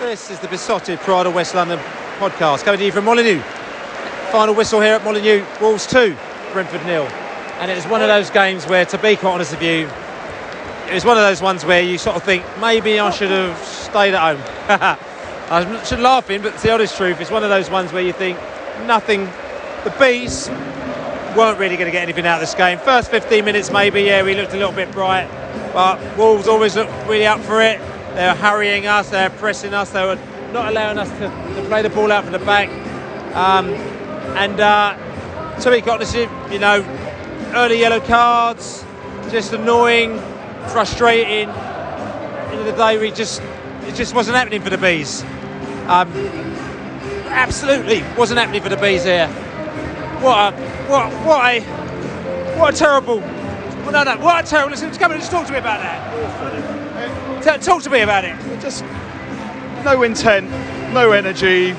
This is the Besotted Pride of West London podcast, coming to you from Molineux. Final whistle here at Molineux, Wolves 2, Brentford 0. And it was one of those games where, to be quite honest with you, it was one of those ones where you sort of think, maybe I should have stayed at home. I should laughing, but it's the honest truth. It's one of those ones where you think, nothing, the Bees weren't really going to get anything out of this game. First 15 minutes maybe, yeah, we looked a little bit bright, but Wolves always looked really up for it. They were harrying us, they were pressing us, they were not allowing us to play the ball out from the back. To be honest, you know, early yellow cards, just annoying, frustrating. At the end of the day, it just wasn't happening for the Bees. Absolutely wasn't happening for the Bees here. What a terrible. What a terrible. Listen, come on, just talk to me about that. Talk to me about it. Just no intent, no energy.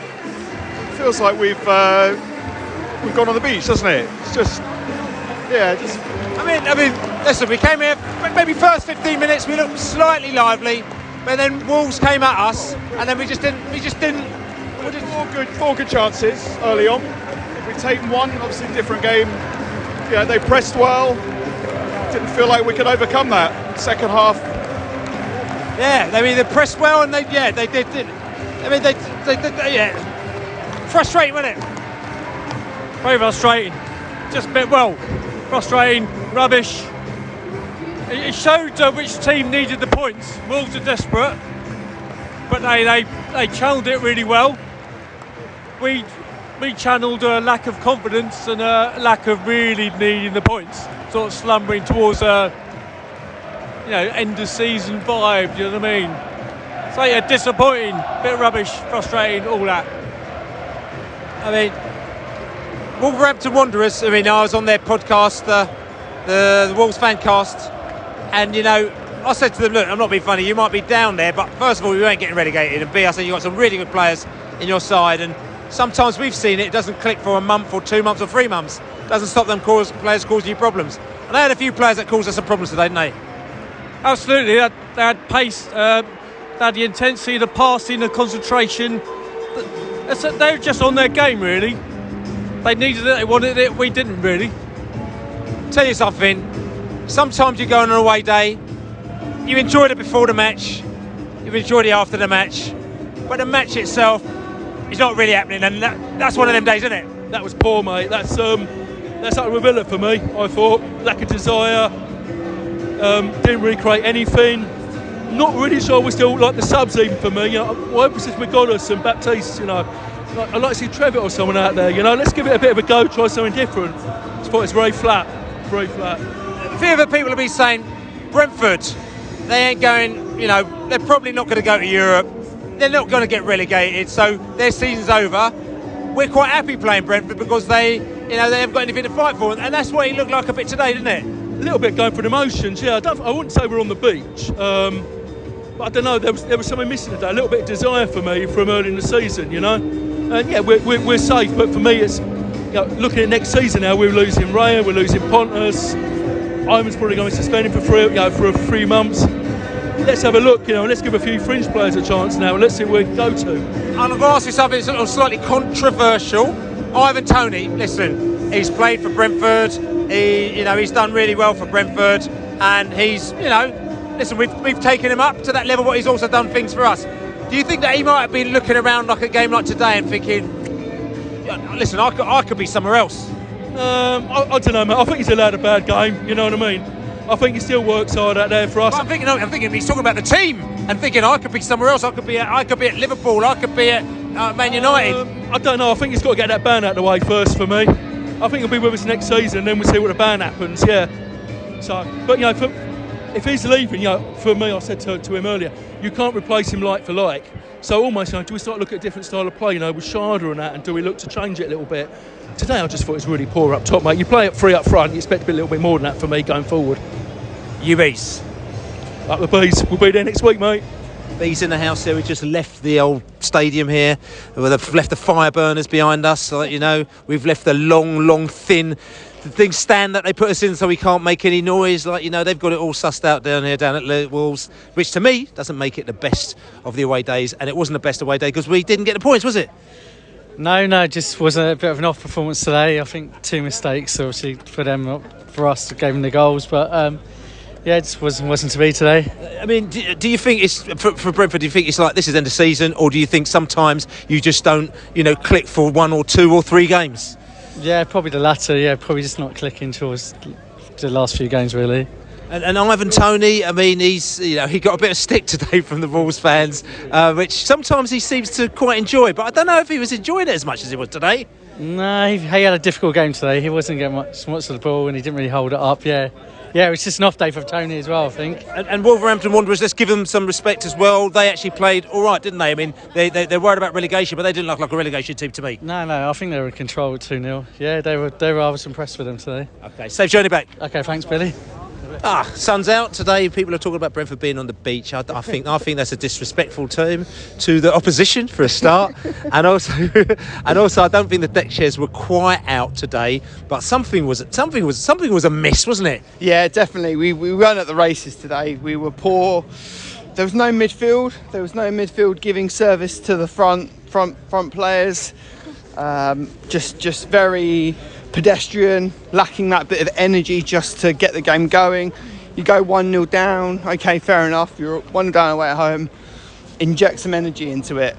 Feels like we've gone on the beach, doesn't it? It's just, yeah, just. I mean, listen, we came here, maybe first 15 minutes we looked slightly lively, but then Wolves came at us, and then we just didn't. Four good chances early on. We've taken one, obviously different game. Yeah, they pressed well. Didn't feel like we could overcome that. Second half. Yeah, I mean they pressed well, and they did. I mean they frustrating, wasn't it? Very frustrating. Just a bit, frustrating, rubbish. It showed which team needed the points. Wolves are desperate, but they channeled it really well. We channeled a lack of confidence and a lack of really needing the points, sort of slumbering towards a end of season vibe. Do you know what I mean? So yeah, disappointing, bit rubbish, frustrating, all that. I mean, Wolverhampton Wanderers, I mean, I was on their podcast, the Wolves Fancast, and, I said to them, look, I'm not being funny, you might be down there, but first of all, you ain't getting relegated, and B, I said, you've got some really good players in your side, and sometimes we've seen it doesn't click for a month or 2 months or 3 months. Doesn't stop them players causing you problems. And they had a few players that caused us some problems today, didn't they? Absolutely, they had pace, they had the intensity, the passing, the concentration. They were just on their game, really. They needed it, they wanted it, we didn't really. Tell you something, sometimes you go on an away day, you enjoyed it before the match, you've enjoyed it after the match, but the match itself is not really happening, and that's one of them days, isn't it? That was poor, mate. That's out of Villa for me, I thought. Lack of desire, didn't really create anything. Not really sure we still like the subs even for me. My hope is Magonis and Baptiste, I'd like to see Trevitt or someone out there, let's give it a bit of a go, try something different. I thought it's very flat. A few other people have been saying, Brentford, they ain't going, they're probably not going to go to Europe. They're not going to get relegated, so their season's over. We're quite happy playing Brentford because they haven't got anything to fight for, and that's what it looked like a bit today, didn't it? A little bit going for the emotions, yeah. I wouldn't say we're on the beach, but I don't know. There was something missing today. A little bit of desire for me from early in the season, And yeah, we're safe, but for me, it's looking at next season now. We're losing Raya, we're losing Pontus. Ivan's probably going to be suspended for 3 months. Let's have a look, let's give a few fringe players a chance now, and let's see where we go to. And I'm going to ask you something sort of slightly controversial. Ivan Toney, listen, he's played for Brentford. He's done really well for Brentford, and he's, listen, we've taken him up to that level, but he's also done things for us. Do you think that he might have been looking around like a game like today and thinking, listen, I could be somewhere else? I don't know, mate. I think he's allowed a bad game. You know what I mean? I think he still works hard out there for us. Well, I'm thinking he's talking about the team and thinking I could be somewhere else. I could be at Liverpool. I could be at Man United. I don't know. I think he's got to get that ban out of the way first for me. I think he'll be with us next season, then we'll see what the ban happens. Yeah. So, but if he's leaving, for me, I said to him earlier, you can't replace him like for like. So almost, do we start looking at a different style of play, with Sharda and that, and do we look to change it a little bit? Today, I just thought it was really poor up top, mate. You play at 3 up front, you expect to be a little bit more than that for me going forward. You Bees. Up the Bees. We'll be there next week, mate. Bees in the house here. We just left the old stadium here. We've left the fire burners behind us, so that we've left the long, thin things stand that they put us in so we can't make any noise? Like, you know, they've got it all sussed out down here, down at Wolves, which to me doesn't make it the best of the away days, and it wasn't the best away day because we didn't get the points, was it? No, just was a bit of an off performance today. I think 2 mistakes, obviously, for them, not for us, gave them the goals, but it just wasn't to be today. I mean, do you think it's for Brentford? Do you think it's like this is end of season, or do you think sometimes you just don't, click for 1 or 2 or 3 games? Yeah, probably the latter. Yeah, probably just not clicking towards the last few games, really. And Ivan Toney, I mean, he got a bit of stick today from the Wolves fans, which sometimes he seems to quite enjoy. But I don't know if he was enjoying it as much as he was today. No, he had a difficult game today. He wasn't getting much of the ball, and he didn't really hold it up. Yeah, it was just an off day for Toney as well, I think. And Wolverhampton Wanderers, let's give them some respect as well. They actually played all right, didn't they? I mean, they're worried about relegation, but they didn't look like a relegation team to me. No, I think they were in control at 2-0. Yeah, they were. I was impressed with them today. Okay, safe journey back. Okay, thanks, Billy. Sun's out today. People are talking about Brentford being on the beach. I think that's a disrespectful term to the opposition for a start, and also I don't think the deck chairs were quite out today. But something was amiss, wasn't it? Yeah, definitely. We weren't at the races today. We were poor. There was no midfield. There was no midfield giving service to the front players. Just very pedestrian, lacking that bit of energy just to get the game going. You go 1-0 down, okay, fair enough, you're 1-0 down away at home, inject some energy into it,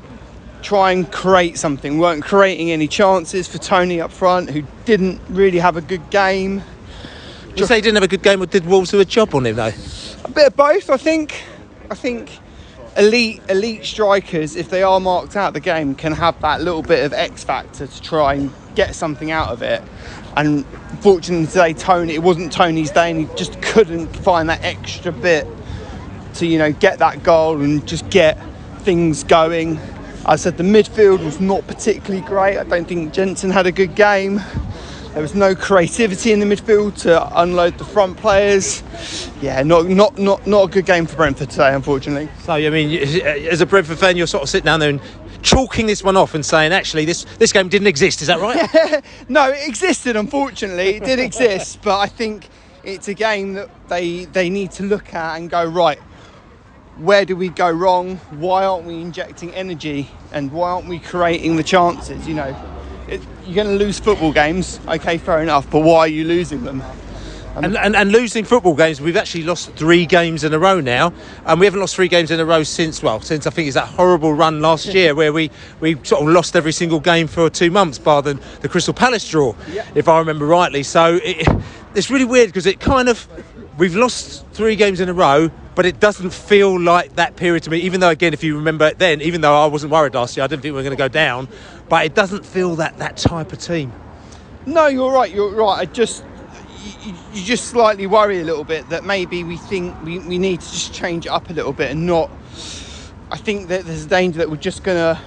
try and create something. We weren't creating any chances for Toney up front, who didn't really have a good game. You say he didn't have a good game, or did Wolves do a job on him though? A bit of both, I think elite strikers, if they are marked out of the game, can have that little bit of X factor to try and get something out of it. And fortunately today, it wasn't Toney's day, and he just couldn't find that extra bit to get that goal and just get things going. I said the midfield was not particularly great. I don't think Jensen had a good game. There was no creativity in the midfield to unload the front players. Yeah, not a good game for Brentford today, unfortunately. So, I mean, as a Brentford fan, you're sort of sitting down there and chalking this one off and saying, actually, this game didn't exist. Is that right? No, it existed, unfortunately. It did exist, but I think it's a game that they need to look at and go, right, where do we go wrong? Why aren't we injecting energy? And why aren't we creating the chances? You're going to lose football games, okay, fair enough, but why are you losing them? And losing football games, we've actually lost 3 games in a row now, and we haven't lost 3 games in a row since I think it's that horrible run last year where we sort of lost every single game for 2 months, bar the Crystal Palace draw, if I remember rightly. So it's really weird because we've lost 3 games in a row, but it doesn't feel like that period to me, even though, again, if you remember then, even though I wasn't worried last year, I didn't think we were going to go down, but it doesn't feel that type of team. No, you're right. You just slightly worry a little bit that maybe we think we need to just change it up a little bit and not. I think that there's a danger that we're just going to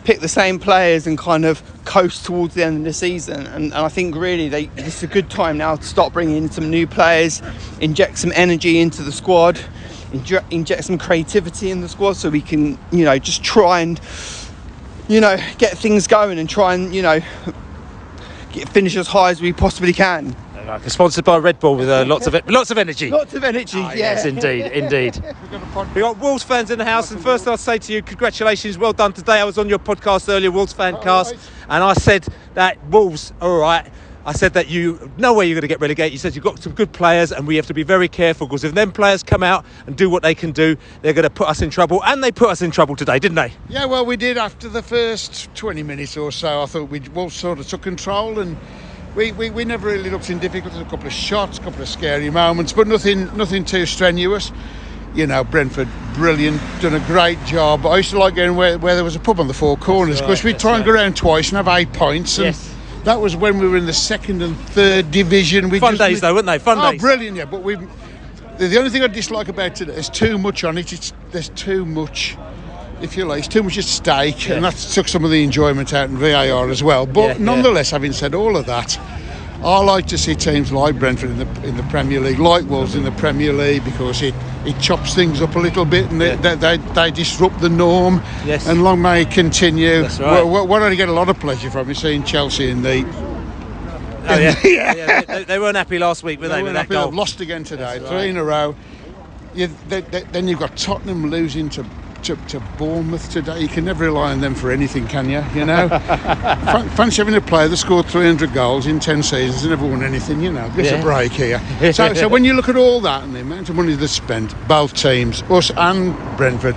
pick the same players and kind of coast towards the end of the season. And I think really this is a good time now to start bringing in some new players, inject some energy into the squad, inject some creativity in the squad so we can, just try and, get things going and try and, finish as high as we possibly can. Sponsored by Red Bull with lots of energy. Lots of energy, yeah. Yes, indeed. We've got Wolves fans in the house, and first I'll say to you, congratulations, well done today. I was on your podcast earlier, Wolves Fancast, and I said that Wolves are all right. I said that no way you're going to get relegated. You said you've got some good players, and we have to be very careful, because if them players come out and do what they can do, they're going to put us in trouble, and they put us in trouble today, didn't they? Yeah, well, we did after the first 20 minutes or so. I thought Wolves sort of took control, and we never really looked in difficulty. A couple of shots, a couple of scary moments, but nothing too strenuous. Brentford, brilliant, done a great job. I used to like going where there was a pub on the 4 corners, because we'd try and go around twice and have 8 points. And yes. That was when we were in the 2nd and 3rd division. Fun days, though, weren't they? Fun days. Oh, brilliant, yeah. But the only thing I dislike about it, there's too much on it. There's too much, if you like, it's too much at stake, and that took some of the enjoyment out in VAR as well. But nonetheless, having said all of that, I like to see teams like Brentford in the Premier League, like Wolves in the Premier League, because it chops things up a little bit, and they disrupt the norm. Yes. And long may it continue. That's right. What I get a lot of pleasure from is seeing Chelsea in the Oh, yeah. They weren't happy last week, were they? With that goal. They've lost again today, That's 3 right. in a row. Then you've got Tottenham losing to Bournemouth today. You can never rely on them for anything, can you? You know, fancy having a player that scored 300 goals in 10 seasons and never won anything. You know, it's a break here. So when you look at all that and the amount of money they've spent, both teams, us and Brentford,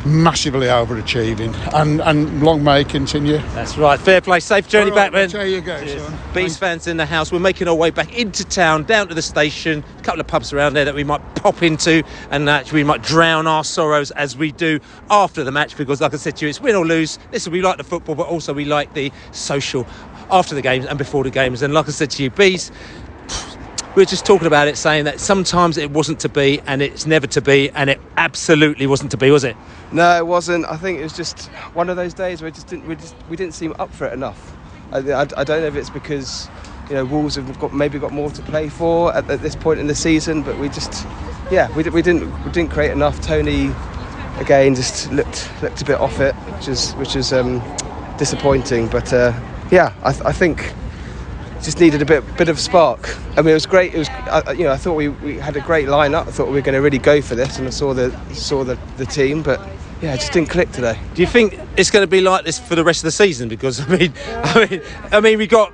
massively overachieving, and long may it continue. That's right. Fair play. Safe journey back, man. There you go, son. Bees fans in the house. We're making our way back into town, down to the station. A couple of pubs around there that we might pop into, and we might drown our sorrows as we do after the match. Because, like I said to you, it's win or lose. Listen, we like the football, but also we like the social after the games and before the games. And like I said to you, Bees, we were just talking about it, saying that sometimes it wasn't to be, and it's never to be, and it absolutely wasn't to be, was it? No, it wasn't. I think it was just one of those days where we didn't seem up for it enough. I don't know if it's because Wolves have maybe got more to play for at this point in the season, but we didn't create enough. Tony again just looked a bit off it, which is disappointing. But I think just needed a bit of spark. I mean, it was great. It was I thought we had a great lineup. I thought we were going to really go for this, and I saw the team, but yeah, it just didn't click today. Do you think it's going to be like this for the rest of the season? Because I mean, we got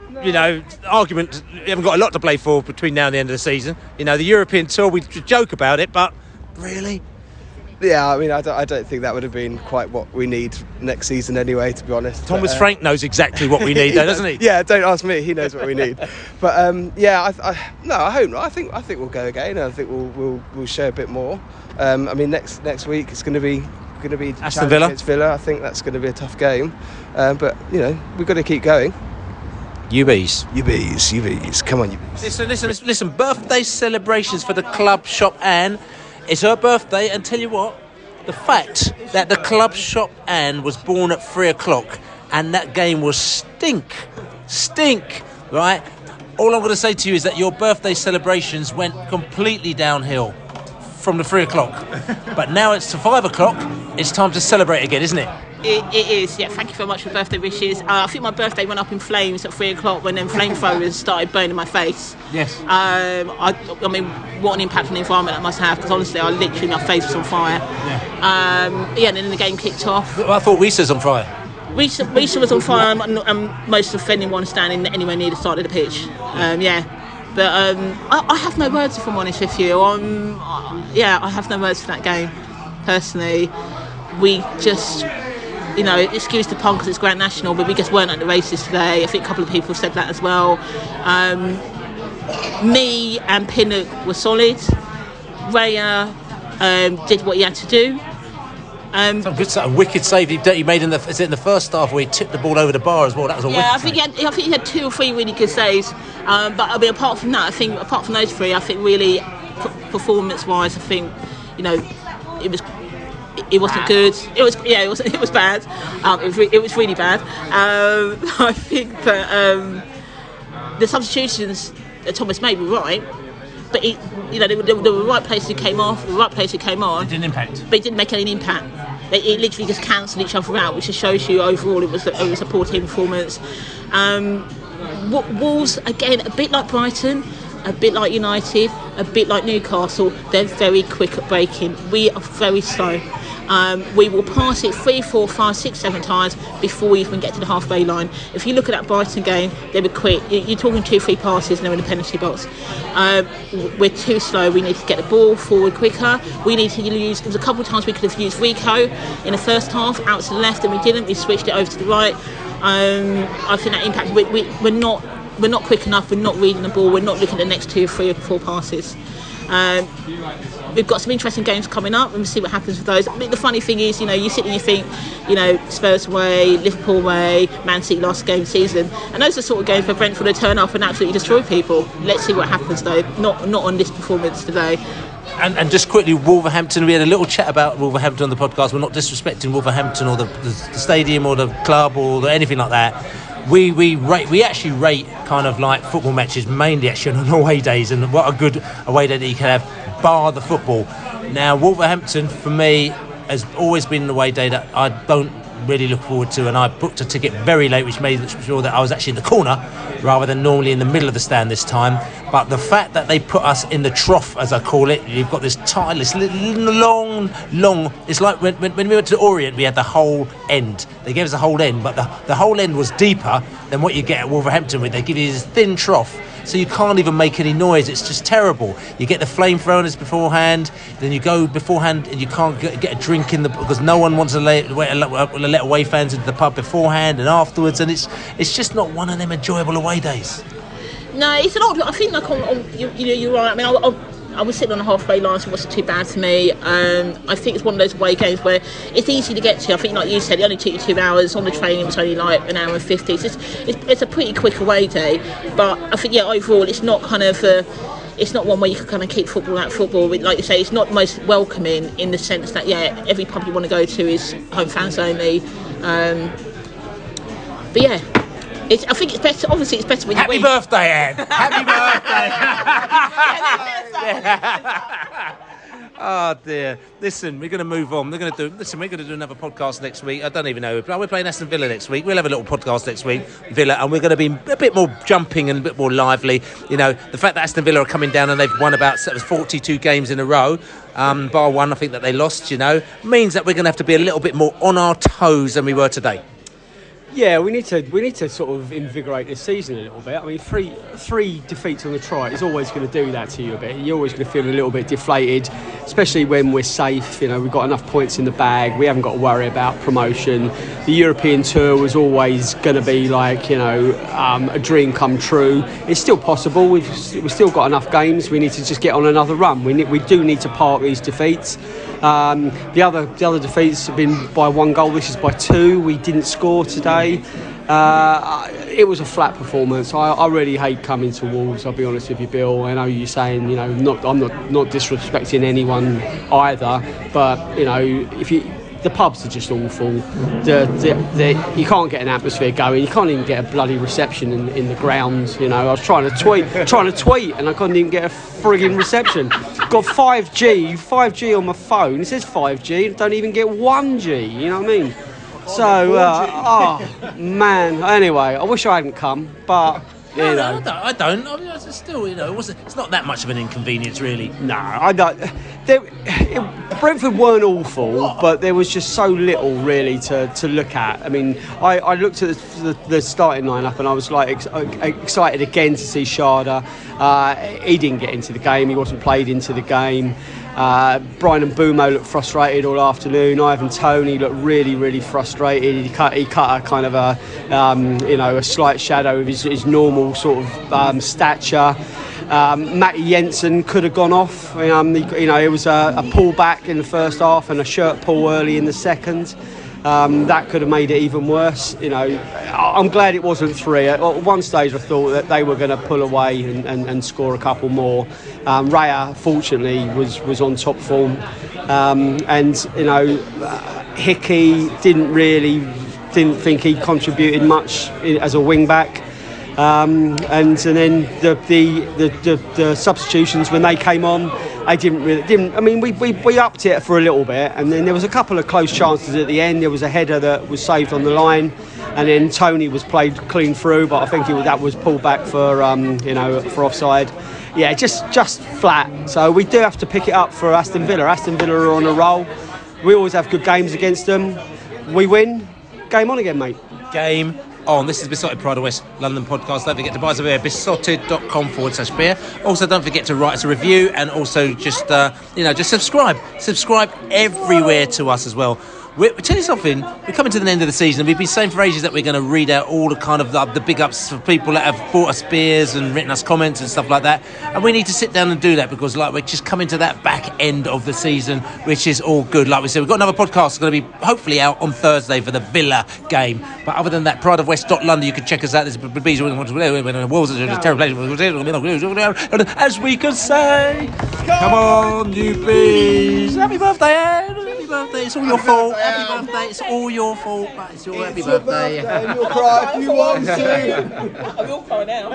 argument. We haven't got a lot to play for between now and the end of the season. The European tour. We joke about it, but really. Yeah, I mean, I don't think that would have been quite what we need next season anyway, to be honest. Thomas Frank knows exactly what we need, though, doesn't he? Yeah, don't ask me. He knows what we need. But I hope not. I think we'll go again. I think we'll show a bit more. I mean, next week it's going to be Aston Villa. Against Villa. I think that's going to be a tough game. But we've got to keep going. UBs. Come on, UBs. Listen. Birthday celebrations for the club shop Anne. It's her birthday, and tell you what, the fact that the club shop Anne was born at 3:00 and that game was stink, right? All I'm going to say to you is that your birthday celebrations went completely downhill from the 3:00, but now it's to 5:00. It's time to celebrate again, isn't it? It is, yeah. Thank you very much for birthday wishes. I think my birthday went up in flames at 3:00 when then flamethrowers started burning my face. Yes. I mean, what an impact on the environment that must have, because honestly, my face was on fire. Yeah. And then the game kicked off. I thought Risa was on fire. Risa was on fire, and most of anyone standing anywhere near the side of the pitch. But I have no words, if I'm honest with you. I have no words for that game, personally. We just, excuse the pun because it's Grand National, but we just weren't at the races today. I think a couple of people said that as well. Me and Pinnock were solid. Raya did what he had to do. A wicked save he made in the first half where he tipped the ball over the bar as well. That was a wicked save. I think he had 2 or 3 really good saves. But I mean, apart from those 3, I think really performance-wise, I think it wasn't good. It was bad. It was really bad. I think that the substitutions that Thomas made were right, but they were the right place who came off, the right place who came on. It didn't impact. But it didn't make any impact. It literally just cancelled each other out, which just shows you overall it was a poor team performance. Wolves, again, a bit like Brighton, a bit like United, a bit like Newcastle, they're very quick at breaking. We are very slow. We will pass it 3, 4, 5, 6, 7 times before we even get to the halfway line. If you look at that Brighton game, they were quick. You're talking 2, 3 passes and they're in the penalty box. We're too slow. We need to get the ball forward quicker. We need to use. There was a couple of times we could have used Rico in the first half out to the left, and we didn't. We switched it over to the right. I think that impacted. We're not quick enough. We're not reading the ball. We're not looking at the next 2, 3, or 4 passes. We've got some interesting games coming up, and we'll see what happens with those. I mean, the funny thing is, you sit and you think, Spurs away, Liverpool away, Man City last game of the season, and those are the sort of games where Brentford will turn up and absolutely destroy people. Let's see what happens though. Not on this performance today. And just quickly, Wolverhampton, we had a little chat about Wolverhampton on the podcast. We're not disrespecting Wolverhampton or the stadium or the club or anything like that. We actually rate kind of like football matches mainly actually on away days, and what a good away day that you can have, bar the football. Now Wolverhampton for me has always been an away day that I don't really look forward to, and I booked a ticket very late, which made sure that I was actually in the corner rather than normally in the middle of the stand this time. But the fact that they put us in the trough, as I call it, you've got this tireless long, it's like when we went to the Orient, we had the whole end. They gave us the whole end, but the whole end was deeper than what you get at Wolverhampton, where they give you this thin trough, so you can't even make any noise. It's just terrible. You get the flamethrowers beforehand, then you go beforehand and you can't get a drink in because no one wants to let away fans into the pub beforehand and afterwards, and it's just not one of them enjoyable away days. No, it's an odd. I think you're right. I mean, I was sitting on the halfway line, so it wasn't too bad for me. I think it's one of those away games where it's easy to get to. I think, like you said, it only took you 2 hours. On the train, it was only like an hour and 50. So it's a pretty quick away day. But I think, overall, it's not kind of it's not one where you can kind of keep football out football. Like you say, it's not the most welcoming in the sense that, every pub you want to go to is home fans only. But yeah. I think it's better. Obviously, it's better when you win. Happy birthday, Anne! Happy birthday! Oh dear. Listen, we're going to move on. We're going to do another podcast next week. I don't even know. We're playing Aston Villa next week. We'll have a little podcast next week, Villa, and we're going to be a bit more jumping and a bit more lively. You know, the fact that Aston Villa are coming down and they've won about 42 games in a row, bar one, I think that they lost. Means that we're going to have to be a little bit more on our toes than we were today. Yeah, we need to sort of invigorate this season a little bit. I mean, three defeats on the trot is always going to do that to you a bit. You're always going to feel a little bit deflated, especially when we're safe. We've got enough points in the bag. We haven't got to worry about promotion. The European tour was always going to be like, a dream come true. It's still possible. We've still got enough games. We need to just get on another run. We do need to park these defeats. The other defeats have been by 1 goal. This is by 2. We didn't score today. It was a flat performance. I really hate coming to Wolves, I'll be honest with you, Bill. I know you're saying, I'm not disrespecting anyone either, but the pubs are just awful. You can't get an atmosphere going. You can't even get a bloody reception in the grounds. I was trying to tweet, and I couldn't even get a frigging reception. Got 5G on my phone. It says 5G. Don't even get 1G. You know what I mean? So, man. Anyway, I wish I hadn't come, but. No, I don't. I mean, it's still, it's not that much of an inconvenience, really. No, I don't. Brentford weren't awful, but there was just so little really to look at. I mean, I looked at the starting lineup and I was like excited again to see Sharda. He didn't get into the game. He wasn't played into the game. Brian and Bumo looked frustrated all afternoon. Ivan Toney looked really, really frustrated. He cut a kind of a slight shadow of his normal sort of stature. Matty Jensen could have gone off. It was a pull back in the first half and a shirt pull early in the second. That could have made it even worse. I'm glad it wasn't 3. At one stage I thought that they were going to pull away and score a couple more. Raya fortunately was on top form, and Hickey didn't think he contributed much as a wing back. And then the substitutions when they came on, they didn't. I mean, we upped it for a little bit, and then there was a couple of close chances at the end. There was a header that was saved on the line, and then Toney was played clean through, but I think that was pulled back for offside. Yeah, just flat. So we do have to pick it up for Aston Villa. Aston Villa are on a roll. We always have good games against them. We win. Game on again, mate. Game on. This is Besotted Pride of West London podcast. Don't forget to buy us a beer, besotted.com/beer. Also, don't forget to write us a review and also just subscribe. Subscribe everywhere to us as well. We're tell you something, we're coming to the end of the season, and we've been saying for ages that we're going to read out all the kind of the big ups for people that have bought us beers and written us comments and stuff like that, and we need to sit down and do that because we're just coming to that back end of the season, which is all good. Like we said, we've got another podcast going to be hopefully out on Thursday for the Villa game, but other than that, prideofwest.london, you can check us out. There's bees Wolves are a terrible place, as we can say. Come on, you bees. Happy birthday, Anne. Happy birthday. It's all your fault. Happy birthday. It's all your fault, but it's your happy birthday. You'll cry if you want to. I'm all crying out.